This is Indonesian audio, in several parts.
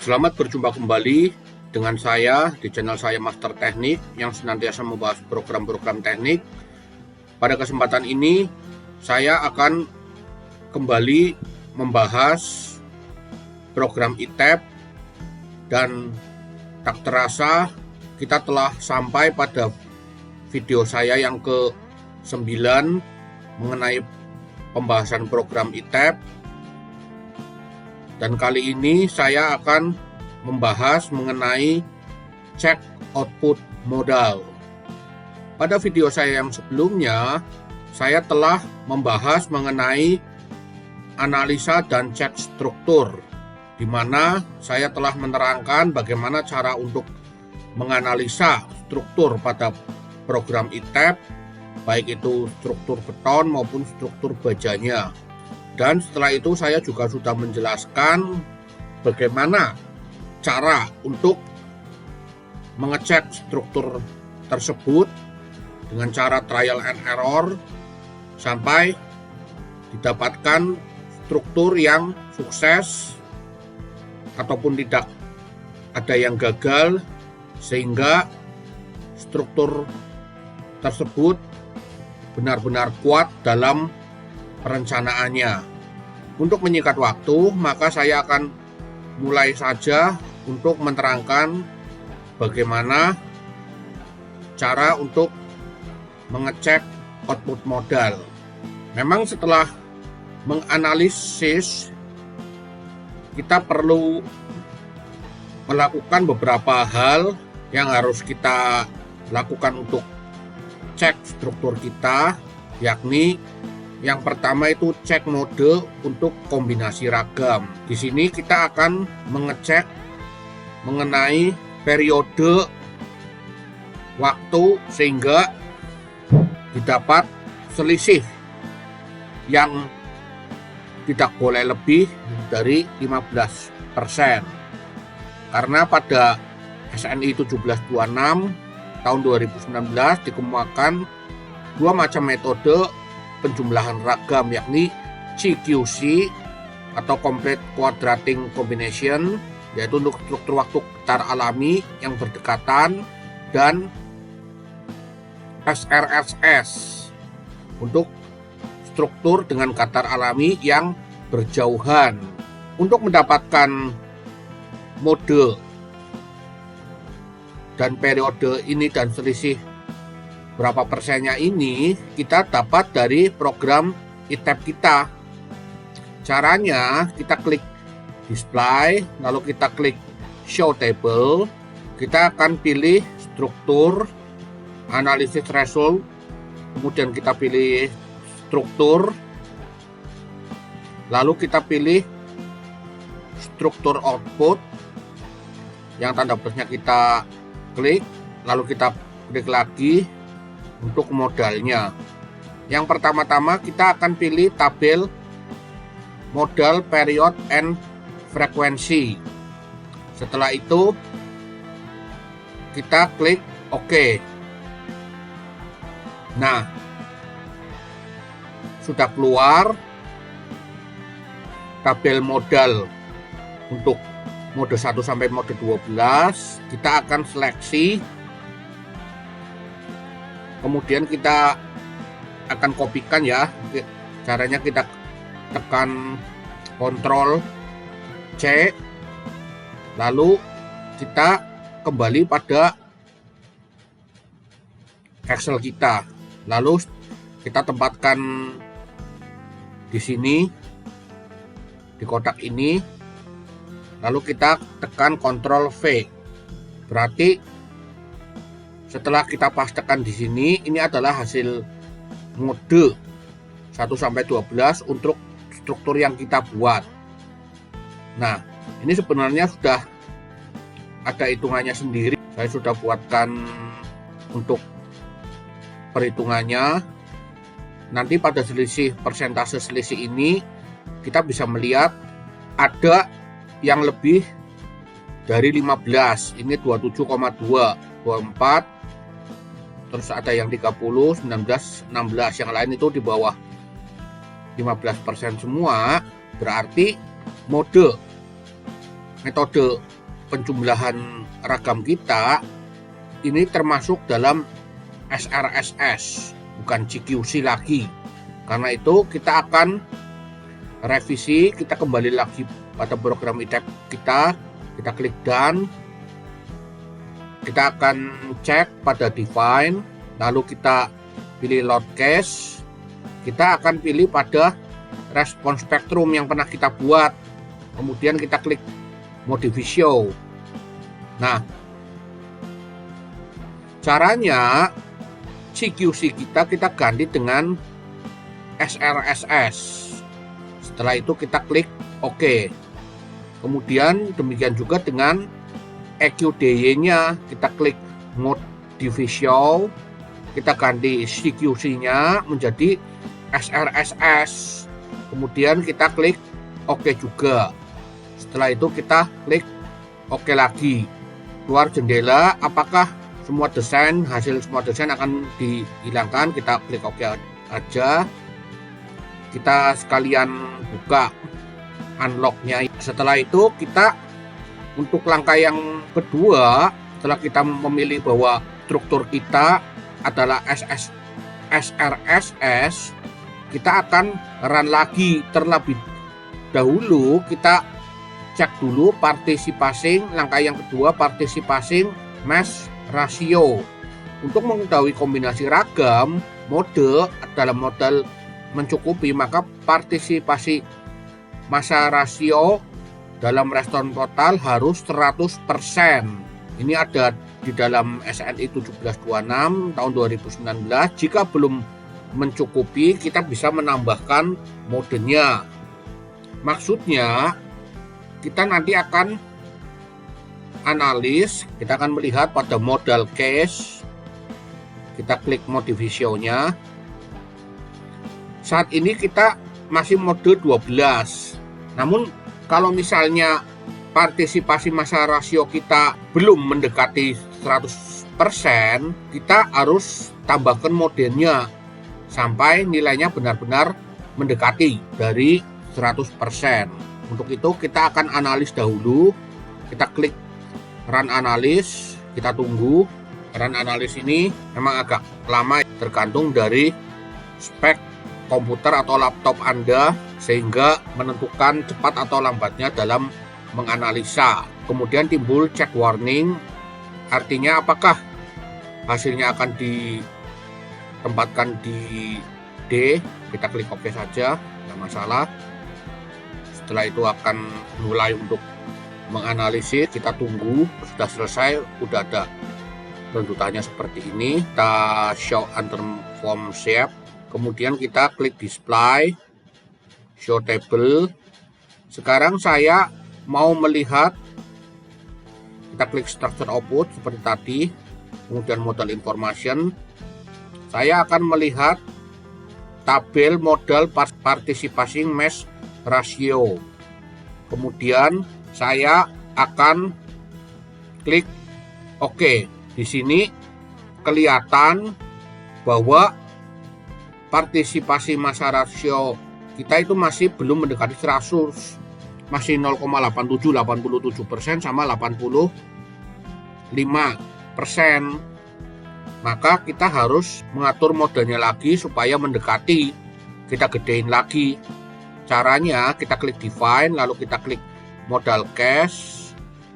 Selamat berjumpa kembali dengan saya di channel saya Master Teknik yang senantiasa membahas program-program teknik. Pada kesempatan ini saya akan kembali membahas program ITEP dan tak terasa kita telah sampai pada video saya yang ke-9 mengenai pembahasan program ITEP. Dan kali ini saya akan membahas mengenai cek output modal. Pada video saya yang sebelumnya, saya telah membahas mengenai analisa dan cek struktur, di mana saya telah menerangkan bagaimana cara untuk menganalisa struktur pada program ITEP, baik itu struktur beton maupun struktur bajanya. Dan setelah itu saya juga sudah menjelaskan bagaimana cara untuk mengecek struktur tersebut dengan cara trial and error sampai didapatkan struktur yang sukses ataupun tidak ada yang gagal, sehingga struktur tersebut benar-benar kuat dalam perencanaannya. Untuk menyingkat waktu, maka saya akan mulai saja untuk menerangkan bagaimana cara untuk mengecek output modal. Memang setelah menganalisis, kita perlu melakukan beberapa hal yang harus kita lakukan untuk cek struktur kita, yakni yang pertama itu cek mode untuk kombinasi ragam. Di sini kita akan mengecek mengenai periode waktu sehingga didapat selisih yang tidak boleh lebih dari 15%. Karena pada SNI 1726 tahun 2019 dikemukakan dua macam metode penjumlahan ragam, yakni CQC atau Complete Quadratic Combination, yaitu untuk struktur waktu getar alami yang berdekatan, dan SRSS untuk struktur dengan getar alami yang berjauhan. Untuk mendapatkan mode dan periode ini dan selisih berapa persennya ini kita dapat dari program ITEP kita. Caranya kita klik display, lalu kita klik show table, kita akan pilih struktur, analisis threshold, kemudian kita pilih struktur, lalu kita pilih struktur output yang tanda plusnya kita klik, lalu kita klik lagi untuk modalnya. Yang pertama-tama kita akan pilih tabel modal, period, and frekuensi. Setelah itu kita klik OK. Nah, sudah keluar tabel modal untuk mode 1 sampai mode 12. Kita akan seleksi, kemudian kita akan kopikan ya. Caranya kita tekan Ctrl C, lalu kita kembali pada Excel kita, lalu kita tempatkan di sini di kotak ini, lalu kita tekan Ctrl V. Berarti setelah kita pastekan di sini, ini adalah hasil mode 1 sampai 12 untuk struktur yang kita buat. Nah, ini sebenarnya sudah ada hitungannya sendiri. Saya sudah buatkan untuk perhitungannya. Nanti pada selisih persentase selisih ini kita bisa melihat ada yang lebih dari 15. Ini 27,2, 24, terus ada yang 30, 19, 16, yang lain itu di bawah 15% semua. Berarti metode penjumlahan ragam kita ini termasuk dalam SRSS, bukan CQC lagi. Karena itu kita akan revisi, kita kembali lagi pada program ITEP kita klik done. Kita akan cek pada define, lalu kita pilih load cache. Kita akan pilih pada respon spektrum yang pernah kita buat, kemudian kita klik modify show. Nah, caranya CQC kita ganti dengan SRSS. Setelah itu kita klik OK. Kemudian demikian juga dengan EQDY-nya, kita klik modify show, kita ganti CQC-nya menjadi SRSS. Kemudian kita klik OK juga. Setelah itu kita klik OK lagi. Keluar jendela, apakah hasil semua desain akan dihilangkan? Kita klik OK aja. Kita sekalian buka unlock-nya. Setelah itu kita untuk langkah yang kedua, setelah kita memilih bahwa struktur kita adalah SRSS, kita akan run lagi. Terlebih dahulu kita cek dulu participating, langkah yang kedua participating mass ratio. Untuk mengetahui kombinasi ragam mode dalam model mencukupi, maka partisipasi massa rasio dalam respon total harus 100%. Ini ada di dalam SNI 1726 tahun 2019. Jika belum mencukupi, kita bisa menambahkan modenya. Maksudnya, kita nanti akan analis, kita akan melihat pada modal case. Kita klik modify show-nya. Saat ini kita masih mode 12. Namun kalau misalnya partisipasi massa rasio kita belum mendekati 100%, kita harus tambahkan modenya sampai nilainya benar-benar mendekati dari 100%. Untuk itu kita akan analis dahulu. Kita klik run analis, kita tunggu. Run analis ini memang agak lama, tergantung dari spek komputer atau laptop Anda, sehingga menentukan cepat atau lambatnya dalam menganalisa. Kemudian timbul check warning, artinya apakah hasilnya akan ditempatkan di D. Kita klik OK saja, tidak masalah. Setelah itu akan mulai untuk menganalisis. Kita tunggu, sudah selesai, sudah ada tuntutannya seperti ini. Kita show untransformed shape, kemudian kita klik display, show table. Sekarang saya mau melihat, kita klik structure output seperti tadi, kemudian model information. Saya akan melihat tabel modal participating mass ratio. Kemudian saya akan klik OK. Di sini kelihatan bahwa partisipasi massa rasio kita itu masih belum mendekati 100, masih 0,87% sama 85%. Maka kita harus mengatur modalnya lagi supaya mendekati. Kita gedein lagi. Caranya kita klik define, lalu kita klik modal cash,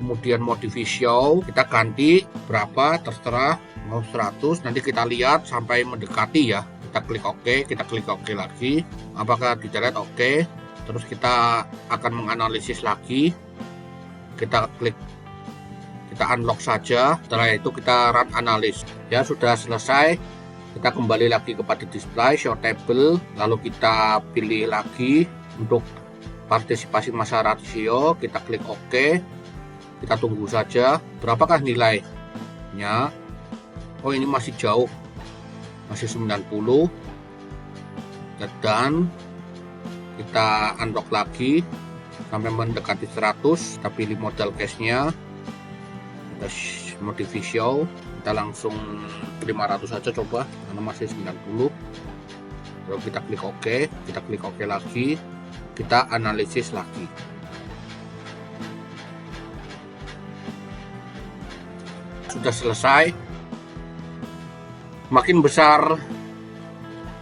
kemudian modify show, kita ganti berapa terserah, mau 100, nanti kita lihat sampai mendekati ya. Kita klik OK, kita klik OK lagi, apakah di-delete OK, terus kita akan menganalisis lagi. Kita klik, kita unlock saja, setelah itu kita run analis. Ya, sudah selesai. Kita kembali lagi kepada display, show table, lalu kita pilih lagi untuk partisipasi massa rasio, kita klik OK. Kita tunggu saja, berapakah nilainya. Oh, ini masih jauh, masih 90. Dan kita unlock lagi sampai mendekati 100. Kita pilih modal cache-nya, kita modify show, kita langsung 500 saja coba karena masih 90. Lalu kita klik OK, kita klik OK lagi, kita analisis lagi. sudah selesai. Makin besar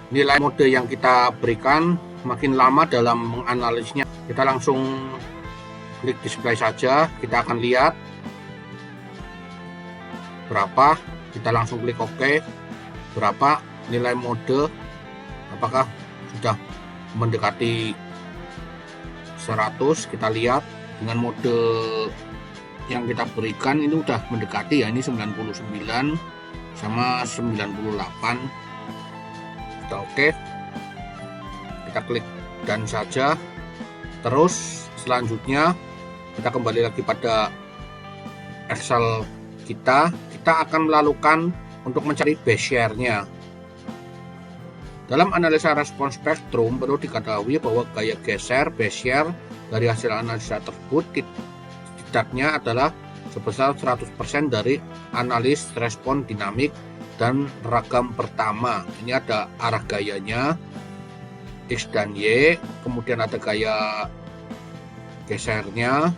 nilai mode yang kita berikan, makin lama dalam menganalisnya. Kita langsung klik display saja, kita akan lihat berapa. Kita langsung klik OK, berapa nilai mode, apakah sudah mendekati 100. Kita lihat dengan mode yang kita berikan ini udah mendekati ya, ini 99 sama 98. Sudah oke. Kita klik dan saja. Terus selanjutnya kita kembali lagi pada Excel kita akan melakukan untuk mencari base share-nya. Dalam analisa respons spektrum perlu diketahui bahwa gaya geser base share dari hasil analisa tersebut tidaknya adalah sebesar 100% dari analis respon dinamik dan ragam pertama. Ini ada arah gayanya X dan Y, kemudian ada gaya gesernya,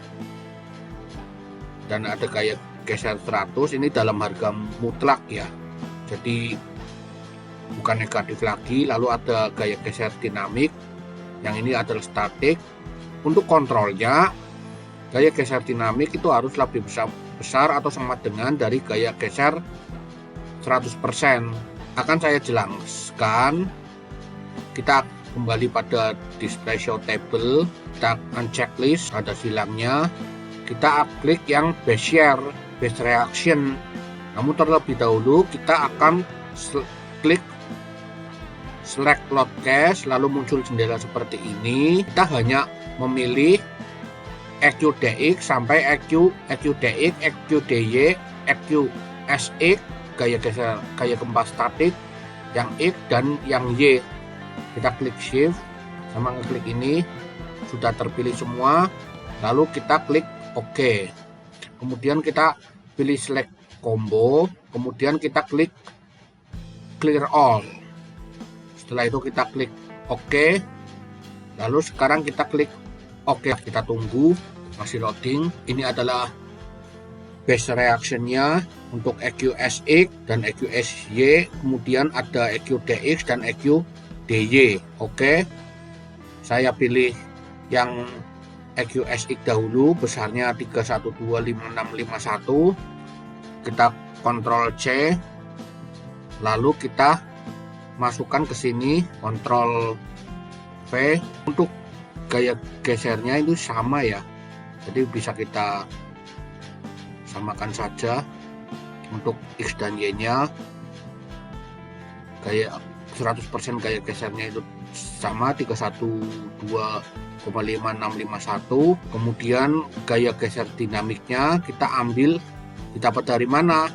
dan ada gaya geser 100. Ini dalam harga mutlak ya, jadi bukan negatif lagi. Lalu ada gaya geser dinamik, yang ini adalah statik. Untuk kontrolnya, gaya geser dinamik itu harus lebih besar atau sama dengan dari gaya geser 100%. Akan saya jelaskan. Kita kembali pada display show table, kita akan checklist, ada silangnya. Kita klik yang base share, base reaction. Namun terlebih dahulu kita akan klik select load cache, lalu muncul jendela seperti ini. Kita hanya memilih EQDX sampai EQDX, EQDY, EQSX, gaya geser, gaya gempa statik, yang X dan yang Y. Kita klik shift sama ngeklik ini, sudah terpilih semua. Lalu kita klik OK. Kemudian kita pilih select combo, kemudian kita klik clear all. Setelah itu kita klik OK. Lalu sekarang kita klik OK. Kita tunggu, masih loading. Ini adalah base reaction-nya untuk EQSX dan EQSY. Kemudian ada EQDX dan EQDY. Oke. Saya pilih yang EQSX dahulu, besarnya 3125651. Kita Ctrl C, lalu kita masukkan ke sini, Ctrl V. Untuk gaya gesernya itu sama ya, jadi bisa kita samakan saja. Untuk X dan Y nya gaya 100% gaya gesernya itu sama, 312,5651. Kemudian gaya geser dinamiknya kita ambil, didapat dari mana?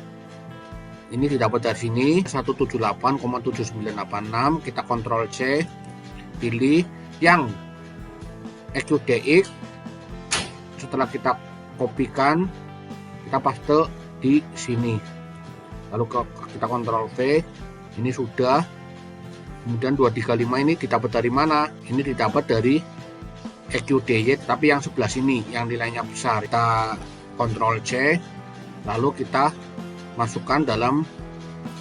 Ini didapat dari sini, 178,7986. Kita Ctrl C, pilih yang EQDX. Setelah kita kopikan, kita paste di sini. Lalu kita Ctrl V, ini sudah. Kemudian 235 ini didapat dari mana? Ini didapat dari EQDY, tapi yang sebelah sini yang nilainya besar. Kita Ctrl C, lalu kita masukkan dalam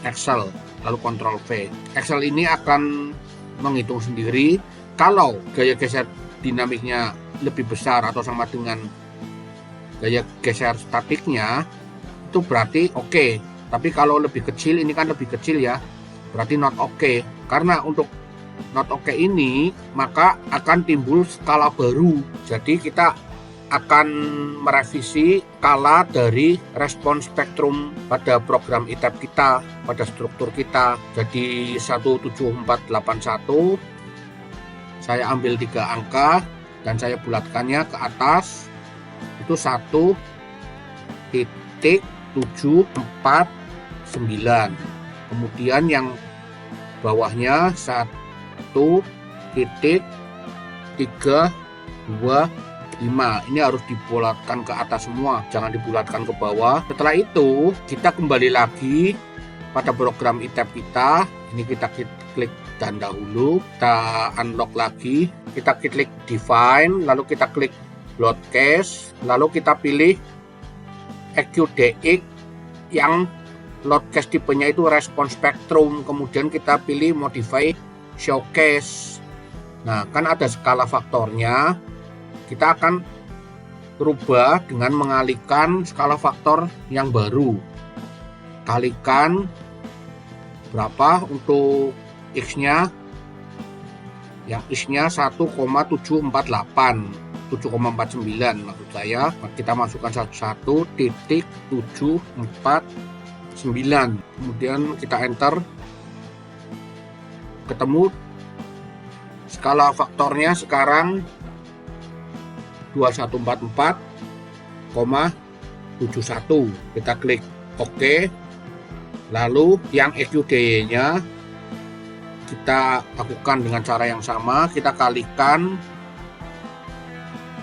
Excel, lalu Ctrl V. Excel ini akan menghitung sendiri. Kalau gaya geser dinamiknya lebih besar atau sama dengan gaya geser statiknya, itu berarti oke. Tapi kalau lebih kecil, ini kan lebih kecil ya, berarti not oke. Karena untuk not oke ini, maka akan timbul skala baru. Jadi kita akan merevisi skala dari respon spektrum pada program ITEP kita, pada struktur kita. Jadi 17481, saya ambil 3 angka dan saya bulatkannya ke atas, itu 1.749. Kemudian yang bawahnya 1.325. Ini harus dibulatkan ke atas semua, jangan dibulatkan ke bawah. Setelah itu kita kembali lagi pada program ITEP kita. Ini kita klik dan dahulu, kita unlock lagi, kita klik define, lalu kita klik load cache, lalu kita pilih EQDX yang loadcast tipenya itu response spectrum, kemudian kita pilih modify showcase. Nah, kan ada skala faktornya, kita akan rubah dengan mengalihkan skala faktor yang baru. Kalikan berapa untuk X-nya? Yang X-nya 1,748, 7,49 maksud saya. Kita masukkan 1,749, kemudian kita enter. Ketemu skala faktornya sekarang 2144,71. Kita klik OK. Lalu yang EQDY-nya kita lakukan dengan cara yang sama, kita kalikan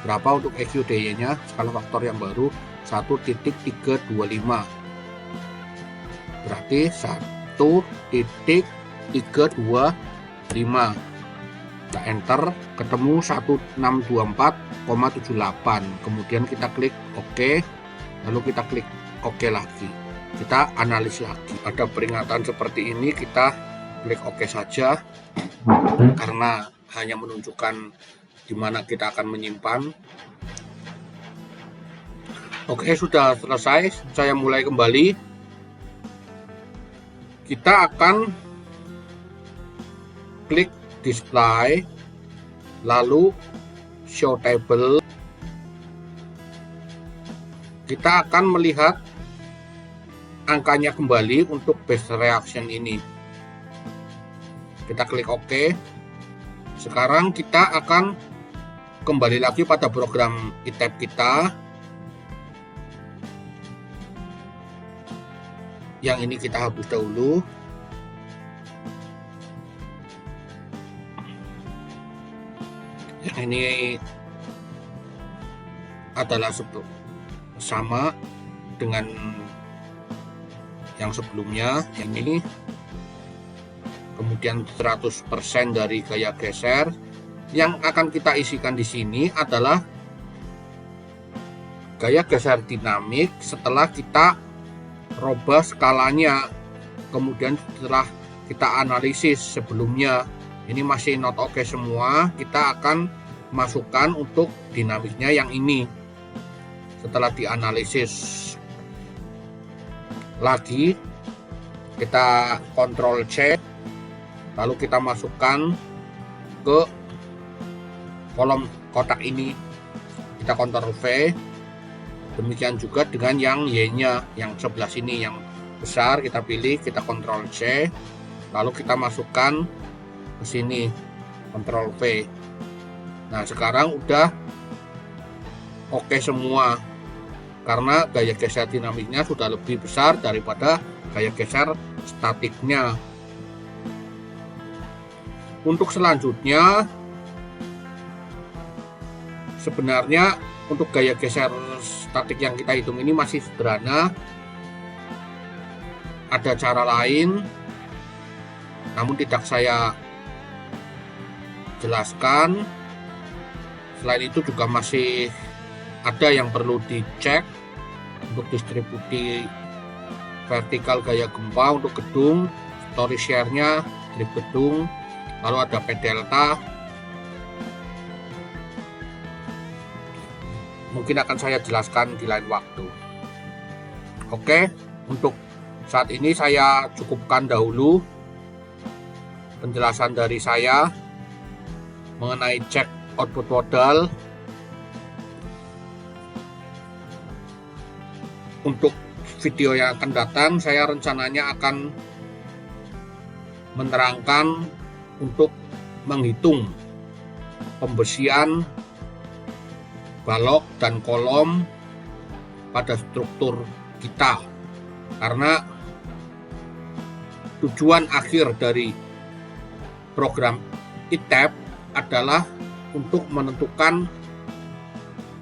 berapa untuk EQDY-nya, skala faktor yang baru 1.325. Berarti 1.325. Kita enter, ketemu 1624,78. Kemudian kita klik OK, lalu kita klik OK lagi. Kita analis lagi. Ada peringatan seperti ini, kita klik OK saja karena hanya menunjukkan di mana kita akan menyimpan. Oke, sudah selesai. Saya mulai kembali. Kita akan klik display, lalu show table. Kita akan melihat angkanya kembali untuk base reaction ini. Kita klik OK. Sekarang kita akan kembali lagi pada program ITAP kita. Yang ini kita hapus dahulu. Yang ini adalah sama dengan yang sebelumnya. Yang ini kemudian 100% dari gaya geser. Yang akan kita isikan di sini adalah gaya geser dinamik setelah kita robah skalanya. Kemudian setelah kita analisis sebelumnya, ini masih not oke semua, kita akan masukkan untuk dinamiknya yang ini. Setelah dianalisis lagi, kita Ctrl C, lalu kita masukkan ke kolom kotak ini. Kita Ctrl V. Demikian juga dengan yang Y-nya, yang sebelah sini yang besar, kita pilih, kita Ctrl C, lalu kita masukkan ke sini, Ctrl V. Nah, sekarang udah oke semua karena gaya geser dinamiknya sudah lebih besar daripada gaya geser statiknya. Untuk selanjutnya, sebenarnya untuk gaya geser statik yang kita hitung ini masih sederhana. Ada cara lain, namun tidak saya jelaskan. Selain itu juga masih ada yang perlu dicek untuk distribusi vertikal gaya gempa untuk gedung, story share-nya strip gedung, lalu ada P delta. Mungkin akan saya jelaskan di lain waktu. Oke, untuk saat ini saya cukupkan dahulu penjelasan dari saya mengenai cek output modal. Untuk video yang akan datang, saya rencananya akan menerangkan untuk menghitung pembesian balok dan kolom pada struktur kita, karena tujuan akhir dari program ITAP adalah untuk menentukan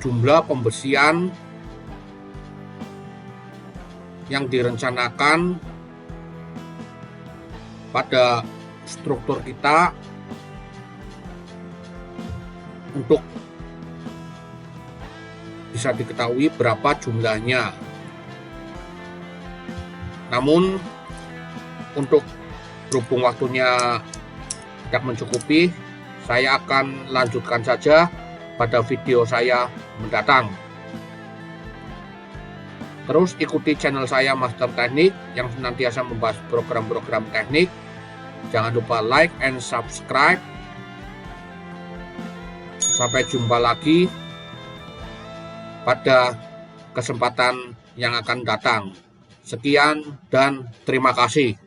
jumlah pembesian yang direncanakan pada struktur kita untuk bisa diketahui berapa jumlahnya. Namun untuk berhubung waktunya tidak mencukupi, saya akan lanjutkan saja pada video saya mendatang. Terus ikuti channel saya Master Teknik yang senantiasa membahas program-program teknik. Jangan lupa like and subscribe. Sampai jumpa lagi pada kesempatan yang akan datang. Sekian dan terima kasih.